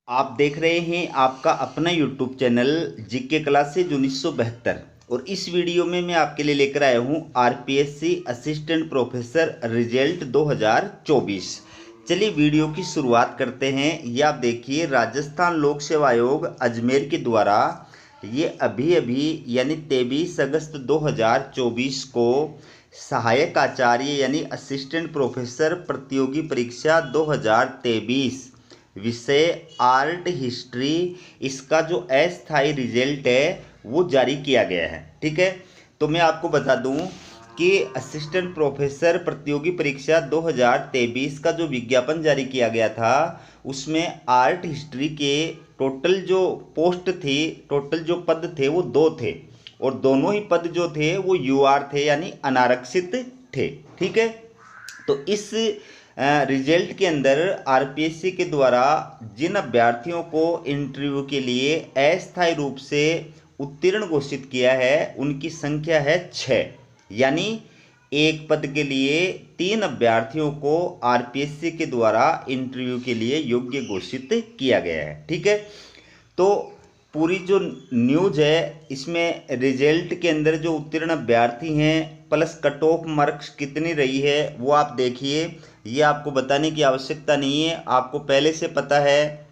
आप देख रहे हैं आपका अपना यूट्यूब चैनल जीके क्लासेज 1972। और इस वीडियो में मैं आपके लिए लेकर आया हूं आरपीएससी असिस्टेंट प्रोफेसर रिजल्ट 2024। चलिए वीडियो की शुरुआत करते हैं। ये आप देखिए, राजस्थान लोक सेवा आयोग अजमेर के द्वारा ये अभी यानी 23 अगस्त 2024 को सहायक आचार्य यानी असिस्टेंट प्रोफेसर प्रतियोगी परीक्षा 2023 विषय आर्ट हिस्ट्री, इसका जो अस्थायी रिजल्ट है वो जारी किया गया है। ठीक है, तो मैं आपको बता दूं कि असिस्टेंट प्रोफेसर प्रतियोगी परीक्षा 2023 का जो विज्ञापन जारी किया गया था उसमें आर्ट हिस्ट्री के टोटल जो पोस्ट थी, टोटल जो पद थे वो 2 थे, और दोनों ही पद जो थे वो यूआर थे यानी अनारक्षित थे। ठीक है, तो इस रिजल्ट के अंदर आरपीएससी के द्वारा जिन अभ्यर्थियों को इंटरव्यू के लिए अस्थायी रूप से उत्तीर्ण घोषित किया है उनकी संख्या है 6, यानी एक पद के लिए 3 अभ्यर्थियों को आरपीएससी के द्वारा इंटरव्यू के लिए योग्य घोषित किया गया है। ठीक है, तो पूरी जो न्यूज है इसमें रिजल्ट के अंदर जो उत्तीर्ण अभ्यर्थी हैं प्लस कट ऑफ मार्क्स कितनी रही है वो आप देखिए। ये आपको बताने की आवश्यकता नहीं है, आपको पहले से पता है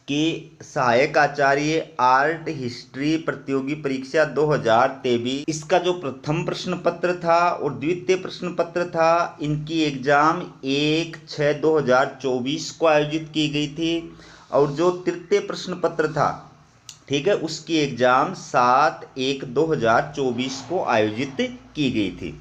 कि सहायक आचार्य आर्ट हिस्ट्री प्रतियोगी परीक्षा 2023 इसका जो प्रथम प्रश्न पत्र था और द्वितीय प्रश्न पत्र था, इनकी एग्जाम 1/6/2024 को आयोजित की गई थी, और जो तृतीय प्रश्न पत्र था, ठीक है, उसकी एग्जाम 7/1/2024 को आयोजित की गई थी।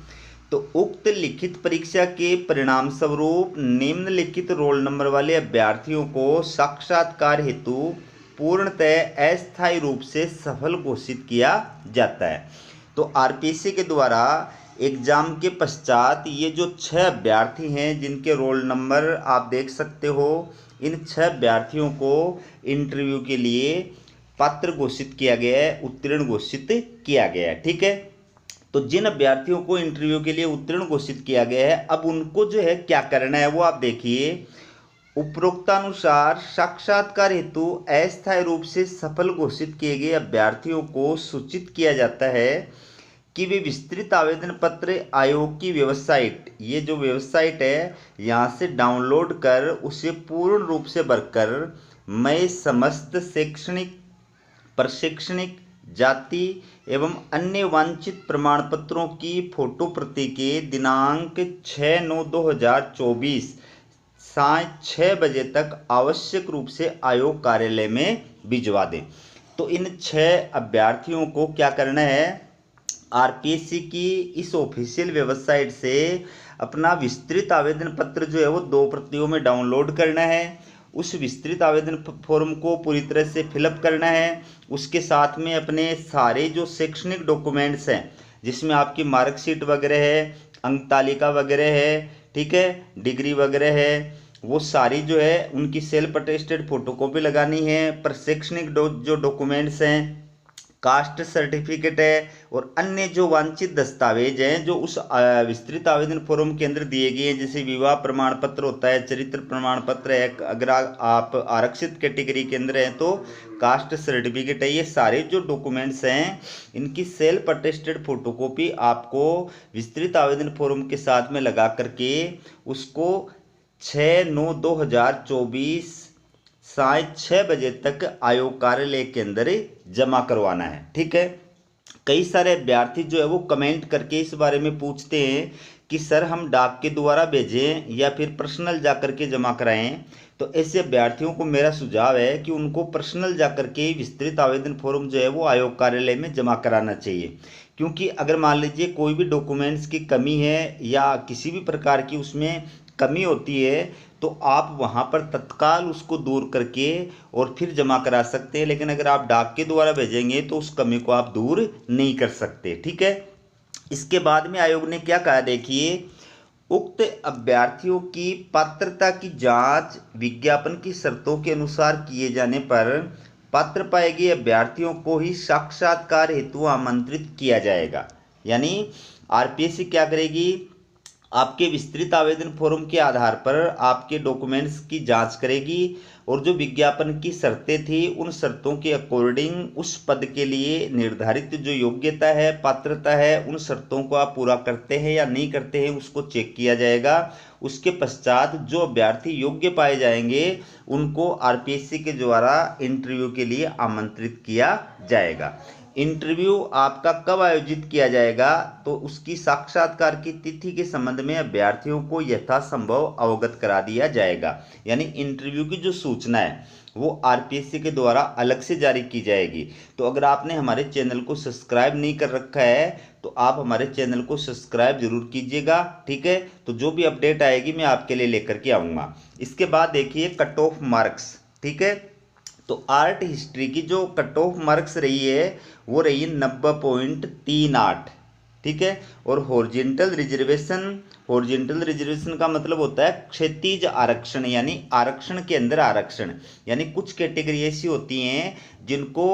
तो उक्त लिखित परीक्षा के परिणाम स्वरूप निम्नलिखित रोल नंबर वाले अभ्यर्थियों को साक्षात्कार हेतु पूर्णतः अस्थायी रूप से सफल घोषित किया जाता है। तो आरपीएससी के द्वारा एग्जाम के पश्चात ये जो 6 अभ्यर्थी हैं जिनके रोल नंबर आप देख सकते हो, इन 6 अभ्यर्थियों को इंटरव्यू के लिए पात्र घोषित किया गया है, उत्तीर्ण घोषित किया गया है। ठीक है, तो जिन अभ्यर्थियों को इंटरव्यू के लिए उत्तीर्ण घोषित किया गया है अब उनको जो है क्या करना है वो आप देखिए। उपरोक्तानुसार साक्षात्कार हेतु अस्थायी रूप से सफल घोषित किए गए अभ्यर्थियों को सूचित किया जाता है कि वे विस्तृत आवेदन पत्र आयोग की वेबसाइट, ये जो वेबसाइट है यहाँ से डाउनलोड कर उसे पूर्ण रूप से भरकर मैं समस्त शैक्षणिक, प्रशैक्षणिक, जाति एवं अन्य वांछित प्रमाण पत्रों की फोटो प्रति के दिनांक 6/9/2024 साय 6 बजे तक आवश्यक रूप से आयोग कार्यालय में भिजवा दें। तो इन 6 अभ्यर्थियों को क्या करना है, आरपीएससी की इस ऑफिशियल वेबसाइट से अपना विस्तृत आवेदन पत्र जो है वो 2 प्रतियों में डाउनलोड करना है, उस विस्तृत आवेदन फॉर्म को पूरी तरह से फिलअप करना है। उसके साथ में अपने सारे जो शैक्षणिक डॉक्यूमेंट्स हैं जिसमें आपकी मार्कशीट वगैरह है, अंक तालिका वगैरह है, ठीक है, डिग्री वगैरह है, वो सारी जो है उनकी सेल्फ अटेस्टेड फोटोकॉपी लगानी है। पर शैक्षणिक जो डॉक्यूमेंट्स हैं, कास्ट सर्टिफिकेट है और अन्य जो वांछित दस्तावेज हैं जो उस विस्तृत आवेदन फॉर्म के अंदर दिए गए हैं, जैसे विवाह प्रमाण पत्र होता है, चरित्र प्रमाण पत्र है, अगर आप आरक्षित कैटेगरी के अंदर हैं तो कास्ट सर्टिफिकेट है, ये सारे जो डॉक्यूमेंट्स हैं इनकी सेल्फ अटेस्टेड फोटोकॉपी आपको विस्तृत आवेदन फॉर्म के साथ में लगा करके उसको 6/9/2024 साय 6 बजे तक आयोग कार्यालय के अंदर जमा करवाना है। ठीक है, कई सारे अभ्यर्थी जो है वो कमेंट करके इस बारे में पूछते हैं कि सर हम डाक के द्वारा भेजें या फिर पर्सनल जा कर के जमा कराएं। तो ऐसे अभ्यर्थियों को मेरा सुझाव है कि उनको पर्सनल जा कर के विस्तृत आवेदन फॉर्म जो है वो आयोग कार्यालय में जमा कराना चाहिए, क्योंकि अगर मान लीजिए कोई भी डॉक्यूमेंट्स की कमी है या किसी भी प्रकार की उसमें कमी होती है तो आप वहाँ पर तत्काल उसको दूर करके और फिर जमा करा सकते हैं, लेकिन अगर आप डाक के द्वारा भेजेंगे तो उस कमी को आप दूर नहीं कर सकते। ठीक है, इसके बाद में आयोग ने क्या कहा, देखिए, उक्त अभ्यर्थियों की पात्रता की जांच विज्ञापन की शर्तों के अनुसार किए जाने पर पात्र पाए गए अभ्यर्थियों को ही साक्षात्कार हेतु आमंत्रित किया जाएगा। यानी आरपीएससी क्या करेगी, आपके विस्तृत आवेदन फॉर्म के आधार पर आपके डॉक्यूमेंट्स की जांच करेगी और जो विज्ञापन की शर्तें थी उन शर्तों के अकॉर्डिंग उस पद के लिए निर्धारित जो योग्यता है, पात्रता है, उन शर्तों को आप पूरा करते हैं या नहीं करते हैं उसको चेक किया जाएगा। उसके पश्चात जो अभ्यर्थी योग्य पाए जाएंगे उनको आरपीएससी के द्वारा इंटरव्यू के लिए आमंत्रित किया जाएगा। इंटरव्यू आपका कब आयोजित किया जाएगा, तो उसकी साक्षात्कार की तिथि के संबंध में अभ्यर्थियों को यथासंभव अवगत करा दिया जाएगा। यानी इंटरव्यू की जो सूचना है वो आरपीएससी के द्वारा अलग से जारी की जाएगी। तो अगर आपने हमारे चैनल को सब्सक्राइब नहीं कर रखा है तो आप हमारे चैनल को सब्सक्राइब जरूर कीजिएगा, ठीक है। तो जो भी अपडेट आएगी मैं आपके लिए लेकर के आऊँगा। इसके बाद देखिए कट ऑफ मार्क्स, ठीक है। तो आर्ट हिस्ट्री की जो कट ऑफ मार्क्स रही है वो रही है 90.38, ठीक है। और हॉरिजॉन्टल रिजर्वेशन का मतलब होता है क्षैतिज आरक्षण, यानी आरक्षण के अंदर आरक्षण। यानी कुछ कैटेगरी ऐसी होती हैं जिनको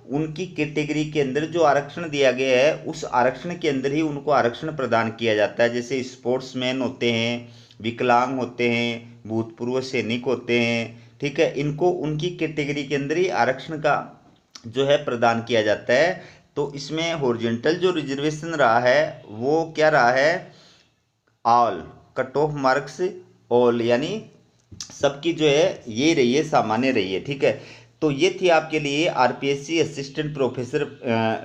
उनकी कैटेगरी के अंदर जो आरक्षण दिया गया है उस आरक्षण के अंदर ही उनको आरक्षण प्रदान किया जाता है। जैसे स्पोर्ट्समैन होते हैं, विकलांग होते हैं, भूतपूर्व सैनिक होते हैं, ठीक है। इनको उनकी कैटेगरी के अंदर ही आरक्षण का जो है प्रदान किया जाता है। तो इसमें हॉरिजॉन्टल जो रिजर्वेशन रहा है वो क्या रहा है, all cut off marks all, यानी सबकी जो है ये रही है, सामान्य रही है, ठीक है। तो ये थी आपके लिए आरपीएससी असिस्टेंट प्रोफेसर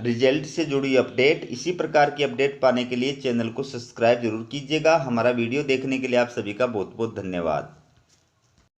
रिजल्ट से जुड़ी अपडेट। इसी प्रकार की अपडेट पाने के लिए चैनल को सब्सक्राइब जरूर कीजिएगा। हमारा वीडियो देखने के लिए आप सभी का बहुत बहुत धन्यवाद।